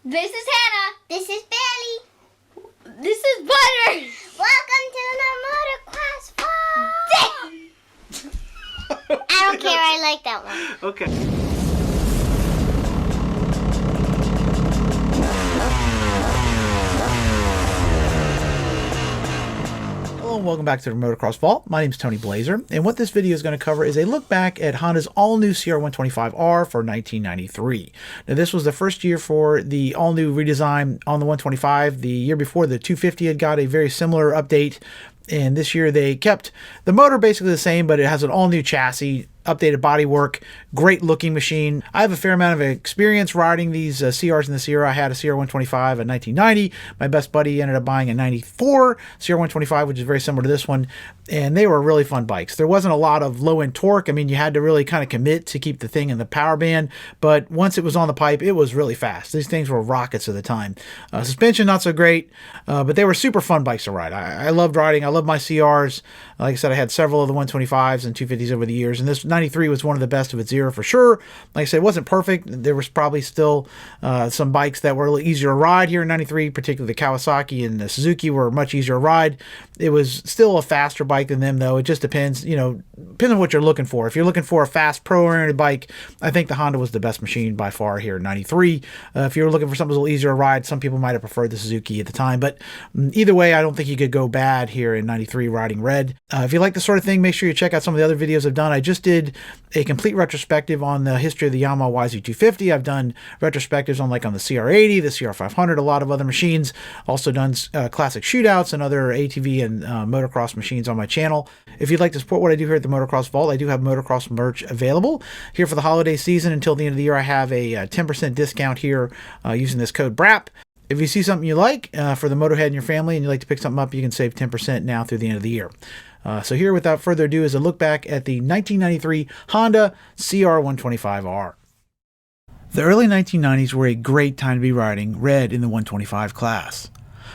This is Hannah. This is Bailey. This is Butter. Welcome to the Motocross Vault. I don't care. I like that one. Okay. Hello and welcome back to the Motocross Vault. My name is Tony Blazier, and what this video is going to cover is a look back at Honda's all-new CR125R for 1993. Now, this was the first year for the all-new redesign on the 125. The year before, the 250 had got a very similar update, and this year they kept the motor basically the same, but it has an all-new chassis, updated bodywork, great looking machine. I have a fair amount of experience riding these CRs in this era. I had a CR125 in 1990. My best buddy ended up buying a 94 CR125, which is very similar to this one, and they were really fun bikes. There wasn't a lot of low-end torque. I mean, you had to really kind of commit to keep the thing in the power band, but once it was on the pipe, it was really fast. These things were rockets at the time. Suspension, not so great, but they were super fun bikes to ride. I loved riding. I loved my CRs. Like I said, I had several of the 125s and 250s over the years, and this 93 was one of the best of its era for sure. Like I said, it wasn't perfect. There was probably still some bikes that were a little easier to ride here in 93, particularly the Kawasaki and the Suzuki were much easier to ride. It was still a faster bike than them, though. It just depends, depends on what you're looking for. If you're looking for a fast pro-oriented bike, I think the Honda was the best machine by far here in 93. If you were looking for something a little easier to ride, some people might have preferred the Suzuki at the time, but either way, I don't think you could go bad here in 93 riding red. If you like this sort of thing, make sure you check out some of the other videos I've done. I just did a complete retrospective on the history of the Yamaha YZ250. I've done retrospectives on the CR80, the CR500, a lot of other machines. Also done classic shootouts and other ATV and motocross machines on my channel. If you'd like to support what I do here at the Motocross Vault, I do have motocross merch available. Here for the holiday season until the end of the year, I have a 10% discount here using this code BRAP. If you see something you like for the motorhead in your family and you'd like to pick something up, you can save 10% now through the end of the year. So here, without further ado, is a look back at the 1993 Honda CR125R. The early 1990s were a great time to be riding red in the 125 class.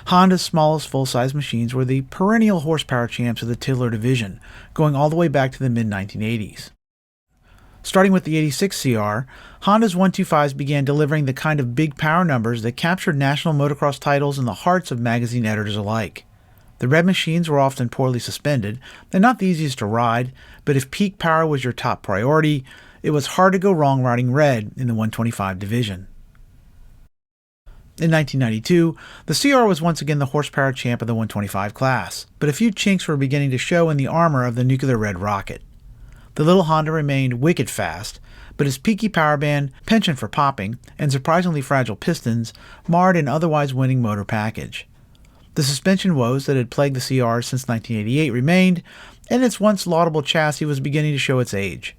Honda's smallest full-size machines were the perennial horsepower champs of the Tiddler division, going all the way back to the mid-1980s. Starting with the 86 CR, Honda's 125s began delivering the kind of big power numbers that captured national motocross titles in the hearts of magazine editors alike. The red machines were often poorly suspended and not the easiest to ride, but if peak power was your top priority, it was hard to go wrong riding red in the 125 division. In 1992, the CR was once again the horsepower champ of the 125 class, but a few chinks were beginning to show in the armor of the nuclear red rocket. The little Honda remained wicked fast, but its peaky power band, penchant for popping, and surprisingly fragile pistons marred an otherwise winning motor package. The suspension woes that had plagued the CR since 1988 remained, and its once laudable chassis was beginning to show its age.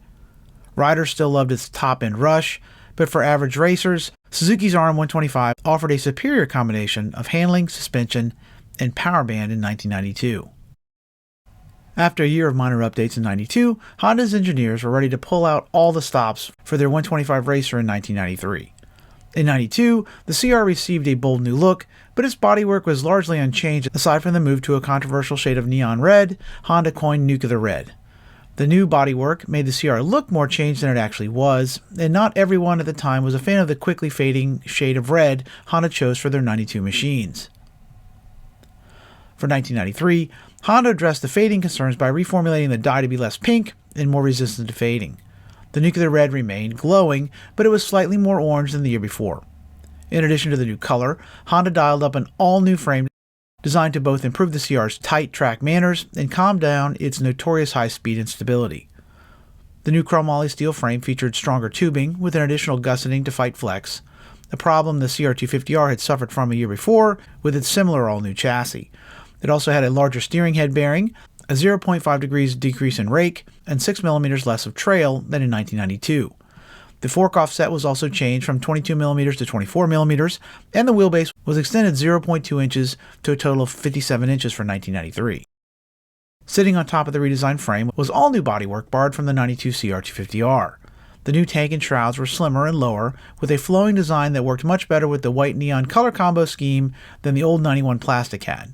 Riders still loved its top-end rush, but for average racers, Suzuki's RM125 offered a superior combination of handling, suspension, and power band in 1992. After a year of minor updates in 92, Honda's engineers were ready to pull out all the stops for their 125 racer in 1993. In 92, the CR received a bold new look, but its bodywork was largely unchanged aside from the move to a controversial shade of neon red, Honda coined nuclear red. The new bodywork made the CR look more changed than it actually was, and not everyone at the time was a fan of the quickly fading shade of red Honda chose for their 92 machines. For 1993, Honda addressed the fading concerns by reformulating the dye to be less pink and more resistant to fading. The nuclear red remained glowing, but it was slightly more orange than the year before. In addition to the new color, Honda dialed up an all-new frame designed to both improve the CR's tight track manners and calm down its notorious high speed and stability. The new chromoly steel frame featured stronger tubing with an additional gusseting to fight flex, a problem the CR250R had suffered from a year before with its similar all-new chassis. It also had a larger steering head bearing, a 0.5 degrees decrease in rake, and 6 mm less of trail than in 1992. The fork offset was also changed from 22 mm to 24 mm, and the wheelbase was extended 0.2 inches to a total of 57 inches for 1993. Sitting on top of the redesigned frame was all new bodywork borrowed from the 92 CR250R. The new tank and shrouds were slimmer and lower, with a flowing design that worked much better with the white neon color combo scheme than the old 91 plastic had.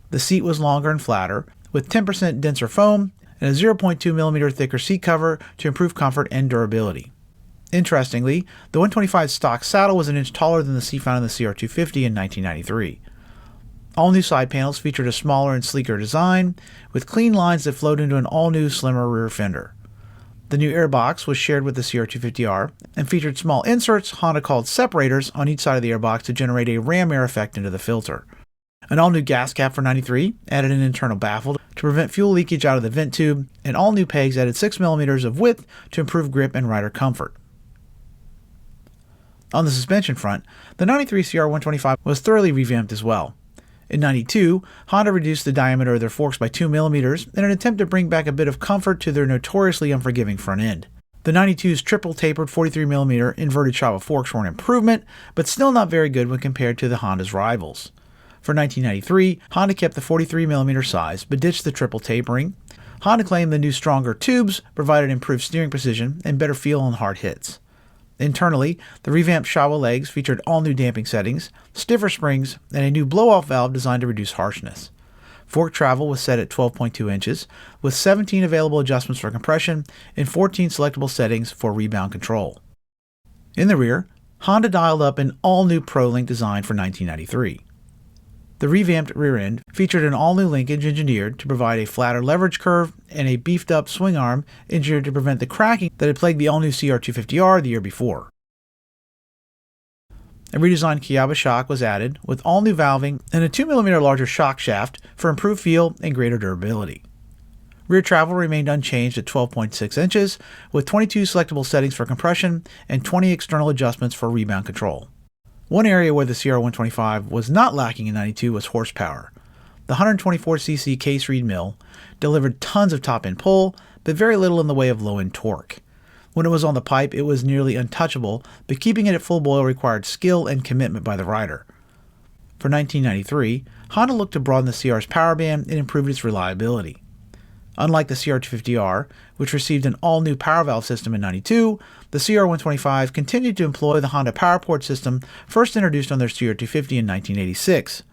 The seat was longer and flatter, with 10% denser foam and a 0.2 mm thicker seat cover to improve comfort and durability. Interestingly, the 125 stock saddle was an inch taller than the seat found in the CR250 in 1993. All-new side panels featured a smaller and sleeker design, with clean lines that flowed into an all-new, slimmer rear fender. The new airbox was shared with the CR250R and featured small inserts Honda called separators on each side of the airbox to generate a ram air effect into the filter. An all-new gas cap for 93 added an internal baffle to prevent fuel leakage out of the vent tube, and all-new pegs added 6 mm of width to improve grip and rider comfort. On the suspension front, the 93 CR125 was thoroughly revamped as well. In 92, Honda reduced the diameter of their forks by 2 mm in an attempt to bring back a bit of comfort to their notoriously unforgiving front end. The 92's triple tapered 43 mm inverted Shava forks were an improvement, but still not very good when compared to the Honda's rivals. For 1993, Honda kept the 43 mm size, but ditched the triple tapering. Honda claimed the new stronger tubes provided improved steering precision and better feel on hard hits. Internally, the revamped Shava legs featured all-new damping settings, stiffer springs, and a new blow-off valve designed to reduce harshness. Fork travel was set at 12.2 inches, with 17 available adjustments for compression and 14 selectable settings for rebound control. In the rear, Honda dialed up an all-new ProLink design for 1993. The revamped rear end featured an all-new linkage engineered to provide a flatter leverage curve and a beefed-up swing arm engineered to prevent the cracking that had plagued the all-new CR250R the year before. A redesigned Kayaba shock was added, with all-new valving and a 2 mm larger shock shaft for improved feel and greater durability. Rear travel remained unchanged at 12.6 inches, with 22 selectable settings for compression and 20 external adjustments for rebound control. One area where the CR125 was not lacking in 92 was horsepower. The 124cc Case Reed mill delivered tons of top-end pull, but very little in the way of low-end torque. When it was on the pipe, it was nearly untouchable, but keeping it at full boil required skill and commitment by the rider. For 1993, Honda looked to broaden the CR's power band and improve its reliability. Unlike the CR250R, which received an all-new power valve system in 92, the CR125 continued to employ the Honda PowerPort system first introduced on their CR250 in 1986.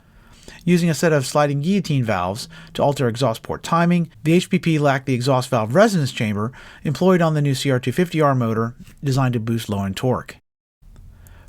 Using a set of sliding guillotine valves to alter exhaust port timing, the HPP lacked the exhaust valve resonance chamber employed on the new CR250R motor designed to boost low-end torque.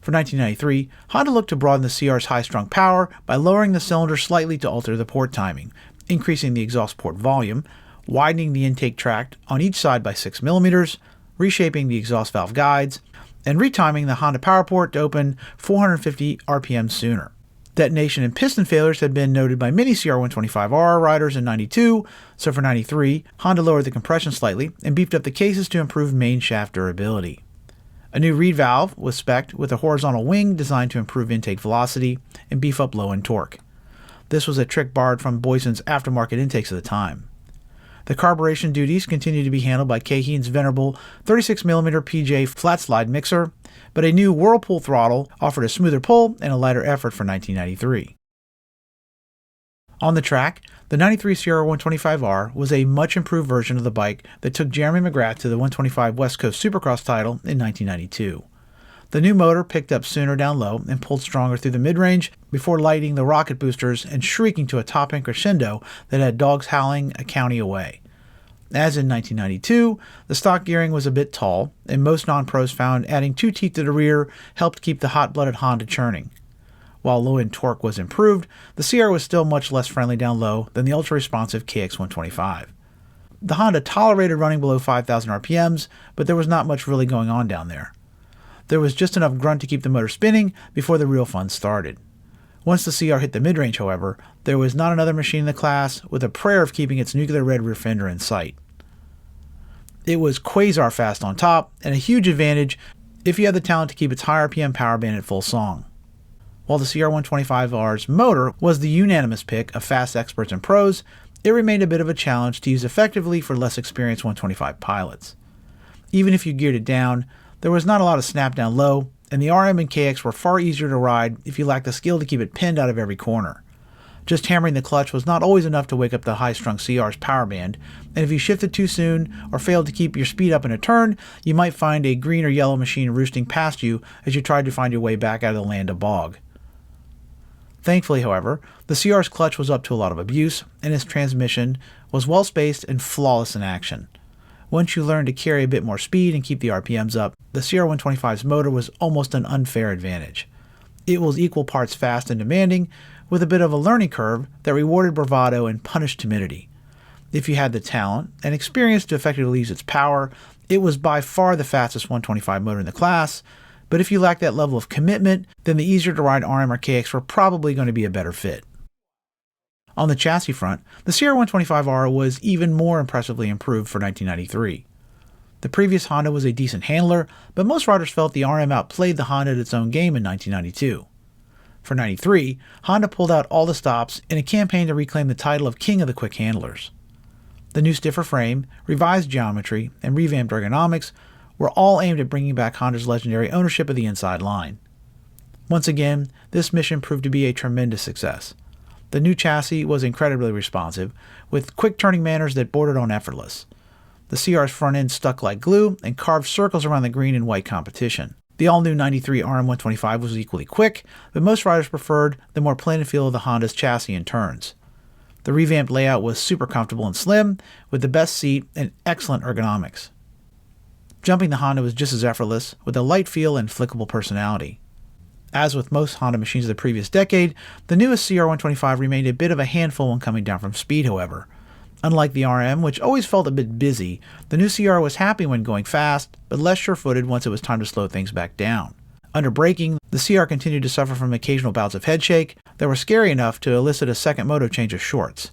For 1993, Honda looked to broaden the CR's high-strung power by lowering the cylinder slightly to alter the port timing, increasing the exhaust port volume, widening the intake tract on each side by 6 mm, reshaping the exhaust valve guides, and retiming the Honda PowerPort to open 450 RPM sooner. Detonation and piston failures had been noted by many CR125R riders in 92, so for 93, Honda lowered the compression slightly and beefed up the cases to improve main shaft durability. A new reed valve was spec'd with a horizontal wing designed to improve intake velocity and beef up low-end torque. This was a trick borrowed from Boyson's aftermarket intakes at the time. The carburation duties continued to be handled by Kaheen's venerable 36mm PJ flat slide mixer, but a new Whirlpool throttle offered a smoother pull and a lighter effort for 1993. On the track, the 93 CR125R was a much improved version of the bike that took Jeremy McGrath to the 125 West Coast Supercross title in 1992. The new motor picked up sooner down low and pulled stronger through the mid-range before lighting the rocket boosters and shrieking to a top-end crescendo that had dogs howling a county away. As in 1992, the stock gearing was a bit tall, and most non-pros found adding 2 teeth to the rear helped keep the hot-blooded Honda churning. While low-end torque was improved, the CR was still much less friendly down low than the ultra-responsive KX125. The Honda tolerated running below 5,000 RPMs, but there was not much really going on down there. There was just enough grunt to keep the motor spinning before the real fun started. Once the CR hit the mid-range, however, there was not another machine in the class with a prayer of keeping its nuclear red rear fender in sight. It was quasar fast on top, and a huge advantage if you had the talent to keep its high RPM power band at full song. While the CR125R's motor was the unanimous pick of fast experts and pros, it remained a bit of a challenge to use effectively for less experienced 125 pilots. Even if you geared it down, there was not a lot of snap down low, and the RM and KX were far easier to ride if you lacked the skill to keep it pinned out of every corner. Just hammering the clutch was not always enough to wake up the high-strung CR's power band, and if you shifted too soon or failed to keep your speed up in a turn, you might find a green or yellow machine roosting past you as you tried to find your way back out of the land of bog. Thankfully, however, the CR's clutch was up to a lot of abuse, and its transmission was well-spaced and flawless in action. Once you learned to carry a bit more speed and keep the RPMs up, the CR125's motor was almost an unfair advantage. It was equal parts fast and demanding, with a bit of a learning curve that rewarded bravado and punished timidity. If you had the talent and experience to effectively use its power, it was by far the fastest 125 motor in the class, but if you lacked that level of commitment, then the easier to ride RM or KX were probably going to be a better fit. On the chassis front, the CR125R was even more impressively improved for 1993. The previous Honda was a decent handler, but most riders felt the RM outplayed the Honda at its own game in 1992. For 93, Honda pulled out all the stops in a campaign to reclaim the title of King of the Quick Handlers. The new stiffer frame, revised geometry, and revamped ergonomics were all aimed at bringing back Honda's legendary ownership of the inside line. Once again, this mission proved to be a tremendous success. The new chassis was incredibly responsive, with quick turning manners that bordered on effortless. The CR's front end stuck like glue and carved circles around the green and white competition. The all-new 93 RM125 was equally quick, but most riders preferred the more plain feel of the Honda's chassis and turns. The revamped layout was super comfortable and slim, with the best seat and excellent ergonomics. Jumping the Honda was just as effortless, with a light feel and flickable personality. As with most Honda machines of the previous decade, the newest CR125 remained a bit of a handful when coming down from speed, however. Unlike the RM, which always felt a bit busy, the new CR was happy when going fast, but less sure-footed once it was time to slow things back down. Under braking, the CR continued to suffer from occasional bouts of headshake that were scary enough to elicit a second moto change of shorts.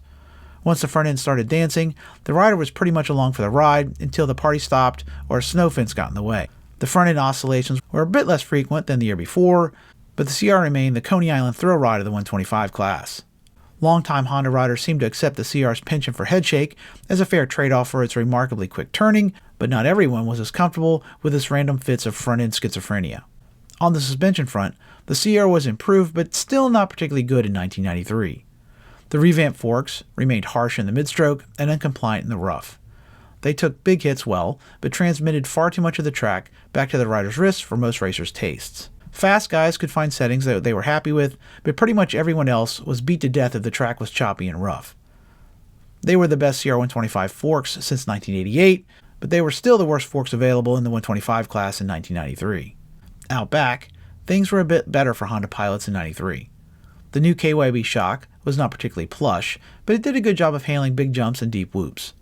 Once the front end started dancing, the rider was pretty much along for the ride until the party stopped or a snow fence got in the way. The front end oscillations were a bit less frequent than the year before, but the CR remained the Coney Island thrill ride of the 125 class. Longtime Honda riders seemed to accept the CR's penchant for headshake as a fair trade-off for its remarkably quick turning, but not everyone was as comfortable with its random fits of front-end schizophrenia. On the suspension front, the CR was improved but still not particularly good in 1993. The revamped forks remained harsh in the mid-stroke and uncompliant in the rough. They took big hits well, but transmitted far too much of the track back to the rider's wrists for most racers' tastes. Fast guys could find settings that they were happy with, but pretty much everyone else was beat to death if the track was choppy and rough. They were the best CR125 forks since 1988, but they were still the worst forks available in the 125 class in 1993. Out back, things were a bit better for Honda pilots in 93. The new KYB shock was not particularly plush, but it did a good job of handling big jumps and deep whoops.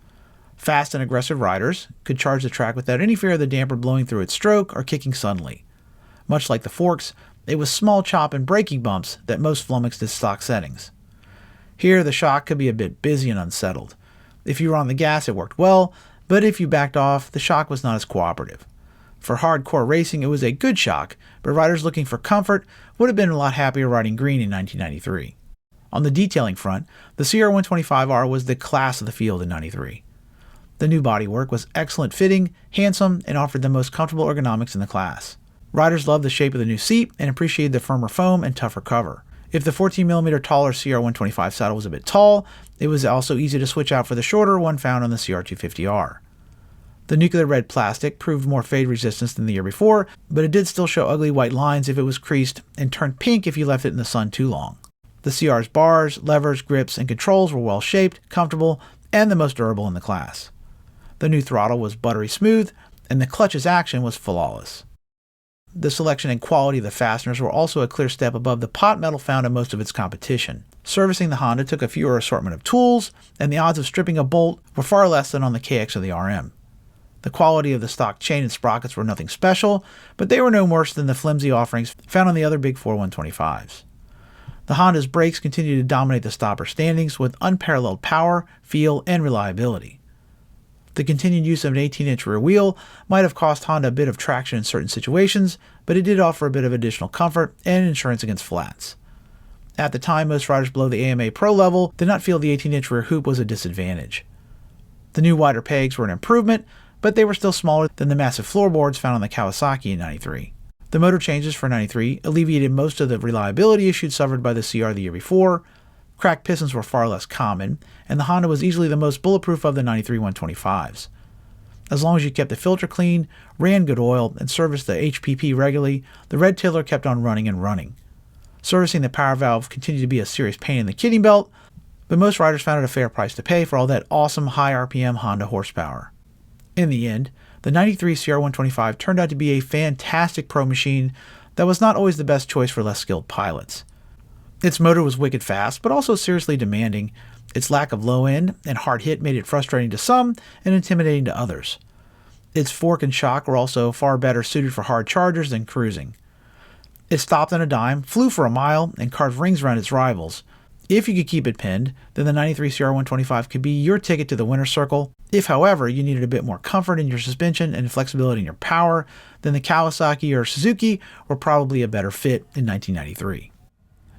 Fast and aggressive riders could charge the track without any fear of the damper blowing through its stroke or kicking suddenly. Much like the forks, it was small chop and braking bumps that most flummoxed its stock settings. Here, the shock could be a bit busy and unsettled. If you were on the gas, it worked well, but if you backed off, the shock was not as cooperative. For hardcore racing, it was a good shock, but riders looking for comfort would have been a lot happier riding green in 1993. On the detailing front, the CR125R was the class of the field in 93. The new bodywork was excellent fitting, handsome, and offered the most comfortable ergonomics in the class. Riders loved the shape of the new seat and appreciated the firmer foam and tougher cover. If the 14mm taller CR125 saddle was a bit tall, it was also easy to switch out for the shorter one found on the CR250R. The nuclear red plastic proved more fade resistance than the year before, but it did still show ugly white lines if it was creased and turned pink if you left it in the sun too long. The CR's bars, levers, grips, and controls were well shaped, comfortable, and the most durable in the class. The new throttle was buttery smooth, and the clutch's action was flawless. The selection and quality of the fasteners were also a clear step above the pot metal found in most of its competition. Servicing the Honda took a fewer assortment of tools, and the odds of stripping a bolt were far less than on the KX or the RM. The quality of the stock chain and sprockets were nothing special, but they were no worse than the flimsy offerings found on the other big 4 125s. The Honda's brakes continued to dominate the stopper standings with unparalleled power, feel, and reliability. The continued use of an 18-inch rear wheel might have cost Honda a bit of traction in certain situations, but it did offer a bit of additional comfort and insurance against flats. At the time, most riders below the AMA Pro level did not feel the 18-inch rear hoop was a disadvantage. The new wider pegs were an improvement, but they were still smaller than the massive floorboards found on the Kawasaki in 93. The motor changes for 93 alleviated most of the reliability issues suffered by the CR the year before. Cracked pistons were far less common, and the Honda was easily the most bulletproof of the 93 125s. As long as you kept the filter clean, ran good oil, and serviced the HPP regularly, the red tiller kept on running and running. Servicing the power valve continued to be a serious pain in the kitting belt, but most riders found it a fair price to pay for all that awesome high RPM Honda horsepower. In the end, the 93 CR125 turned out to be a fantastic pro machine that was not always the best choice for less skilled pilots. Its motor was wicked fast, but also seriously demanding. Its lack of low end and hard hit made it frustrating to some and intimidating to others. Its fork and shock were also far better suited for hard chargers than cruising. It stopped on a dime, flew for a mile, and carved rings around its rivals. If you could keep it pinned, then the 93 CR125 could be your ticket to the winner's circle. If, however, you needed a bit more comfort in your suspension and flexibility in your power, then the Kawasaki or Suzuki were probably a better fit in 1993.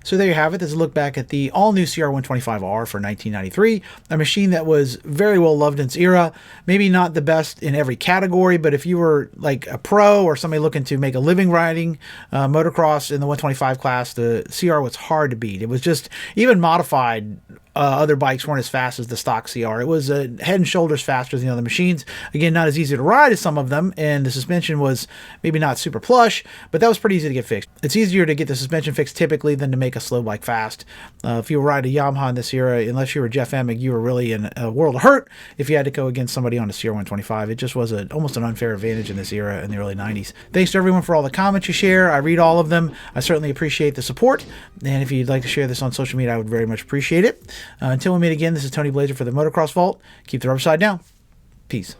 So there you have it. This is a look back at the all-new CR125R for 1993, a machine that was very well loved in its era. Maybe not the best in every category, but if you were like a pro or somebody looking to make a living riding motocross in the 125 class, the CR was hard to beat. It was just, even modified, other bikes weren't as fast as the stock CR. It was head and shoulders faster than the other machines. Again, not as easy to ride as some of them, and the suspension was maybe not super plush, but that was pretty easy to get fixed. It's easier to get the suspension fixed typically than to make a slow bike fast. If you ride a Yamaha in this era, unless you were Jeff Emig, you were really in a world of hurt if you had to go against somebody on a CR125. It just was almost an unfair advantage in this era in the early 90s. Thanks to everyone for all the comments you share. I read all of them. I certainly appreciate the support, and if you'd like to share this on social media, I would very much appreciate it. Until we meet again, this is Tony Blazier for the Motocross Vault. Keep the rubber side down. Peace.